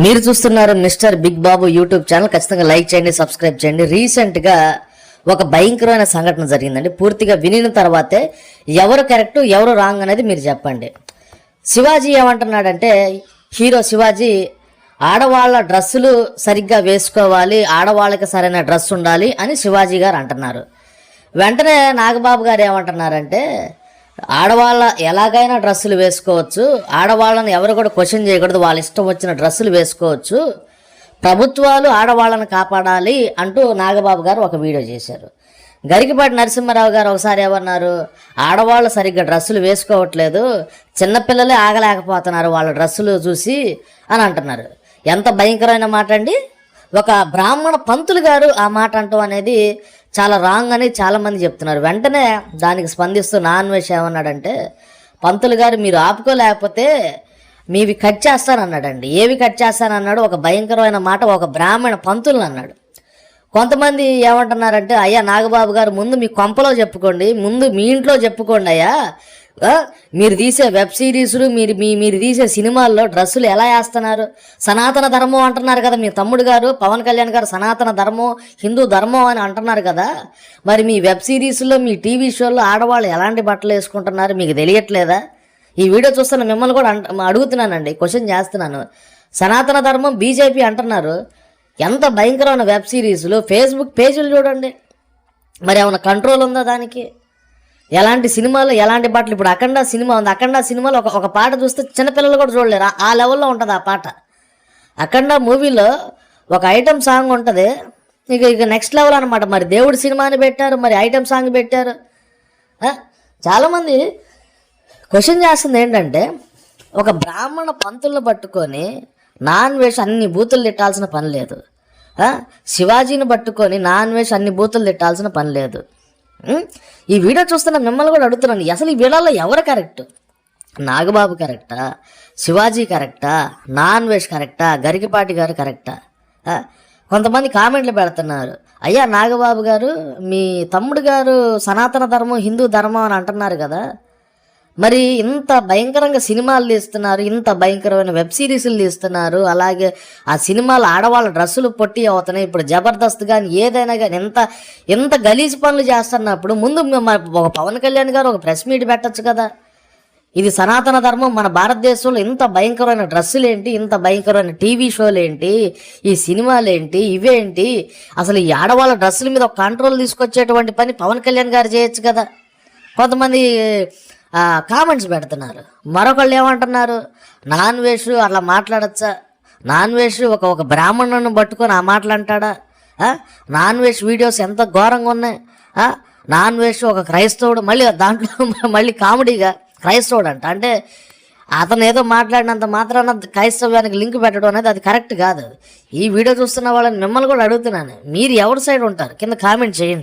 మీరు చూస్తున్నారు mister big బాబు YouTube channel. ఖచ్చితంగా లైక్ చేయండి, సబ్స్క్రైబ్ చేయండి. రీసెంట్గా ఒక భయంకరమైన సంఘటన జరిగిందండి. పూర్తిగా వినిన తర్వాతే ఎవరు కరెక్ట్ ఎవరు రాంగ్ అనేది మీరు చెప్పండి. శివాజీ ఏమంటున్నాడంటే, హీరో శివాజీ ఆడవాళ్ళ డ్రెస్సులు సరిగ్గా వేసుకోవాలి, ఆడవాళ్ళకి సరైన డ్రెస్ ఉండాలి అని శివాజీ గారు అంటున్నారు. వెంటనే నాగబాబు గారు ఏమంటున్నారంటే, ఆడవాళ్ళ ఎలాగైనా డ్రెస్సులు వేసుకోవచ్చు, ఆడవాళ్ళని ఎవరు కూడా క్వశ్చన్ చేయకూడదు, వాళ్ళ ఇష్టం వచ్చిన డ్రెస్సులు వేసుకోవచ్చు, ప్రభుత్వాలు ఆడవాళ్ళని కాపాడాలి అంటూ నాగబాబు గారు ఒక వీడియో చేశారు. గరికపాటి నరసింహారావు గారు ఒకసారి ఏమన్నారు, ఆడవాళ్ళు సరిగ్గా డ్రెస్సులు వేసుకోవట్లేదు, చిన్నపిల్లలే ఆగలేకపోతున్నారు వాళ్ళ డ్రెస్సులు చూసి అని అంటున్నారు. ఎంత భయంకరమైన మాట అండి. ఒక బ్రాహ్మణ పంతులు గారు ఆ మాట అంటూ అనేది చాలా రాంగ్ అని చాలామంది చెప్తున్నారు. వెంటనే దానికి స్పందిస్తూ నాన్ వెజ్ ఏమన్నాడంటే, పంతులు గారు మీరు ఆపుకోలేకపోతే మీవి కట్ చేస్తానన్నాడండి. ఏవి కట్ చేస్తానన్నాడు? ఒక భయంకరమైన మాట ఒక బ్రాహ్మణ పంతులు అన్నాడు. కొంతమంది ఏమంటున్నారంటే, అయ్యా నాగబాబు గారు ముందు మీ కొంపలో చెప్పుకోండి, ముందు మీ ఇంట్లో చెప్పుకోండి అయ్యా, మీరు తీసే వెబ్ సిరీస్లు మీరు తీసే సినిమాల్లో డ్రెస్సులు ఎలా వేస్తున్నారు, సనాతన ధర్మం అంటున్నారు కదా మీ తమ్ముడు గారు పవన్ కళ్యాణ్ గారు, సనాతన ధర్మం హిందూ ధర్మం అని అంటున్నారు కదా, మరి మీ వెబ్ సిరీస్లో మీ టీవీ షోల్లో ఆడవాళ్ళు ఎలాంటి బట్టలు వేసుకుంటున్నారు మీకు తెలియట్లేదా? ఈ వీడియో చూస్తున్న మిమ్మల్ని కూడా అడుగుతున్నానండి, క్వశ్చన్ చేస్తున్నాను. సనాతన ధర్మం బీజేపీ అంటున్నారు, ఎంత భయంకరమైన వెబ్ సిరీస్లు, ఫేస్బుక్ పేజీలు చూడండి, మరి ఏమైనా కంట్రోల్ ఉందా దానికి? ఎలాంటి సినిమాలు ఎలాంటి పాటలు, ఇప్పుడు అఖండ సినిమా ఉంది, అఖండ సినిమాలో ఒక పాట చూస్తే చిన్నపిల్లలు కూడా చూడలేరు, ఆ లెవెల్లో ఉంటుంది ఆ పాట. అఖండ మూవీలో ఒక ఐటమ్ సాంగ్ ఉంటుంది, ఇక నెక్స్ట్ లెవెల్ అనమాట. మరి దేవుడి సినిమాని పెట్టారు, మరి ఐటమ్ సాంగ్ పెట్టారు. చాలామంది క్వశ్చన్ చేస్తుంది ఏంటంటే, ఒక బ్రాహ్మణ పంతులను పట్టుకొని నాన్ వెజ్ అన్ని బూతులు తిట్టాల్సిన పని లేదు, శివాజీని పట్టుకొని నాన్ వెజ్ అన్ని బూతులు తిట్టాల్సిన పని లేదు. ఈ వీడియో చూస్తున్న మిమ్మల్ని కూడా అడుగుతున్నాను, అసలు ఈ వీడియోలో ఎవరు కరెక్ట్? నాగబాబు కరెక్టా, శివాజీ కరెక్టా, నాన్ వెజ్ కరెక్టా, గరికపాటి గారు కరెక్టా? కొంతమంది కామెంట్లు పెడుతున్నారు, అయ్యా నాగబాబు గారు మీ తమ్ముడు గారు సనాతన ధర్మం హిందూ ధర్మం అని అంటున్నారు కదా, మరి ఇంత భయంకరంగా సినిమాలు తీస్తున్నారు, ఇంత భయంకరమైన వెబ్ సిరీస్లు తీస్తున్నారు, అలాగే ఆ సినిమాలు ఆడవాళ్ళ డ్రెస్సులు పొట్టి అవుతున్నాయి, ఇప్పుడు జబర్దస్త్ కానీ ఏదైనా కానీ ఎంత గలీజ్ పనులు చేస్తున్నప్పుడు ముందు ఒక పవన్ కళ్యాణ్ గారు ఒక ప్రెస్ మీట్ పెట్టచ్చు కదా. ఇది సనాతన ధర్మం, మన భారతదేశంలో ఇంత భయంకరమైన డ్రెస్సులు ఏంటి, ఇంత భయంకరమైన టీవీ షోలు ఏంటి, ఈ సినిమాలు ఏంటి, ఇవేంటి, అసలు ఈ ఆడవాళ్ళ డ్రెస్సుల మీద ఒక కంట్రోల్ తీసుకొచ్చేటువంటి పని పవన్ కళ్యాణ్ గారు చేయొచ్చు కదా. కొంతమంది కామెంట్స్ పెడుతున్నారు. మరొకళ్ళు ఏమంటున్నారు, నాన్ వెజ్ అట్లా మాట్లాడచ్చా, నాన్ వెజ్ ఒక బ్రాహ్మణుని పట్టుకొని ఆ మాటలు అంటాడా, నాన్ వెజ్ వీడియోస్ ఎంత ఘోరంగా ఉన్నాయి, నాన్ వెజ్ ఒక క్రైస్తవుడు, మళ్ళీ దాంట్లో మళ్ళీ కామెడీగా క్రైస్తవుడు అంటే అతను ఏదో మాట్లాడినంత మాత్రాన క్రైస్తవ్యానికి లింక్ పెట్టడం అనేది అది కరెక్ట్ కాదు. ఈ వీడియో చూస్తున్న వాళ్ళని మిమ్మల్ని కూడా అడుగుతున్నాను, మీరు ఎవరి సైడ్ ఉంటారు కింద కామెంట్ చేయండి.